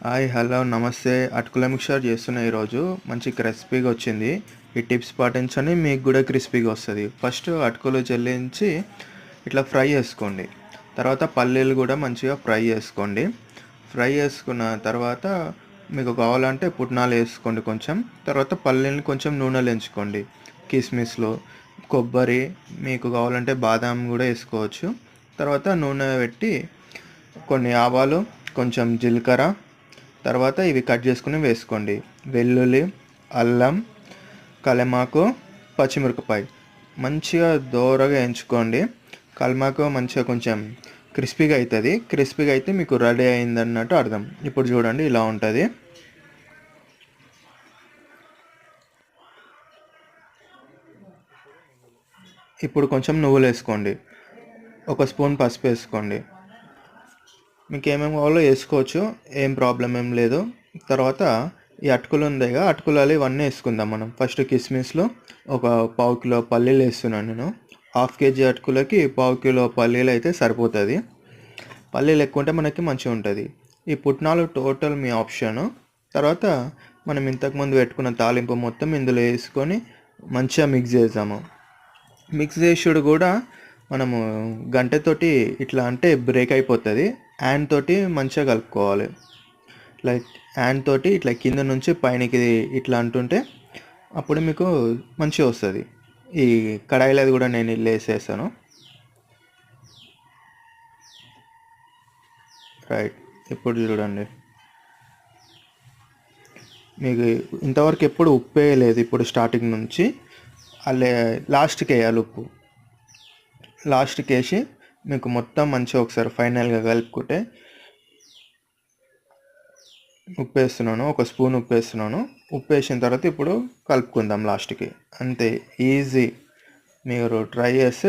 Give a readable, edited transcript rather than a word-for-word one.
Hi hello నమస్తే. అటుకుల mixture చేస్తున్న ఈరోజు మంచి క్రిస్పీగా వచ్చింది. ఈ టిప్స్ పాటించండి, మీకు కూడా క్రిస్పీగా వస్తుంది. ఫస్ట్ అటుకులు జల్లించి ఇట్లా ఫ్రై చేసుకోండి. తర్వాత పల్లీలు కూడా మంచిగా ఫ్రై చేసుకోండి. ఫ్రై చేసుకున్న తర్వాత మీకు కావాలంటే పుట్నాలు వేసుకోండి కొంచెం. తర్వాత పల్లీని కొంచెం నూనెలో ఎంచుకోండి. కిస్మిస్లు, కొబ్బరి, మీకు కావాలంటే బాదాం కూడా వేసుకోవచ్చు. తర్వాత నూనె పెట్టి కొన్ని ఆవాలు, కొంచెం జీలకర్ర, తర్వాత ఇవి కట్ చేసుకుని వేసుకోండి. వెల్లుల్లి, అల్లం, కలమాకు, పచ్చిమిరపకాయ మంచిగా దోరగా ఎంచుకోండి. కలమాకు మంచిగా కొంచెం క్రిస్పీగా అవుతుంది. క్రిస్పీగా అయితే మీకు రెడీ అయింది అన్నట్టు అర్థం. ఇప్పుడు చూడండి ఇలా ఉంటుంది. ఇప్పుడు కొంచెం నువ్వులు వేసుకోండి. ఒక స్పూన్ పసుపు వేసుకోండి. మీకు ఏమేమి కావాలో వేసుకోవచ్చు, ఏం ప్రాబ్లం ఏం లేదు. తర్వాత ఈ అటుకులు ఉందిగా, అటుకులు ఇవన్నీ వేసుకుందాం మనం. ఫస్ట్ కిస్మిస్లో ఒక పావు కిలో పల్లీలు వేస్తున్నాను నేను. హాఫ్ కేజీ అటుకులకి పావు కిలో పల్లీలు అయితే సరిపోతుంది. పల్లీలు ఎక్కువ ఉంటే మనకి మంచిగా ఉంటుంది. ఈ పుట్నాలు టోటల్ మీ ఆప్షను. తర్వాత మనం ఇంతకుముందు పెట్టుకున్న తాలింపు మొత్తం ఇందులో వేసుకొని మంచిగా మిక్స్ చేద్దాము. మిక్స్ చేసుడు కూడా మనము గంటతోటి ఇట్లా అంటే బ్రేక్ అయిపోతుంది. హ్యాండ్ తోటి మంచిగా కలుపుకోవాలి. లైక్ హ్యాండ్ తోటి ఇట్లా కింద నుంచి పైనకి ఇట్లా అంటుంటే అప్పుడు మీకు మంచిగా వస్తుంది. ఈ కడాయిలో కూడా నేను ఇల్లు వేసేస్తాను. రైట్, ఇప్పుడు చూడండి. మీకు ఇంతవరకు ఎప్పుడు ఉప్పు వేయలేదు. ఇప్పుడు స్టార్టింగ్ నుంచి అల్లే లాస్ట్కి వేయాలి ఉప్పు. లాస్ట్కి వేసి మీకు మొత్తం మంచిగా ఒకసారి ఫైనల్గా కలుపుకుంటే, ఉప్పు వేస్తున్నాను, ఒక స్పూన్ ఉప్పు వేస్తున్నాను. ఉప్పు వేసిన తర్వాత ఇప్పుడు కలుపుకుందాం లాస్ట్కి. అంతే, ఈజీ. మీరు ట్రై చేస్తే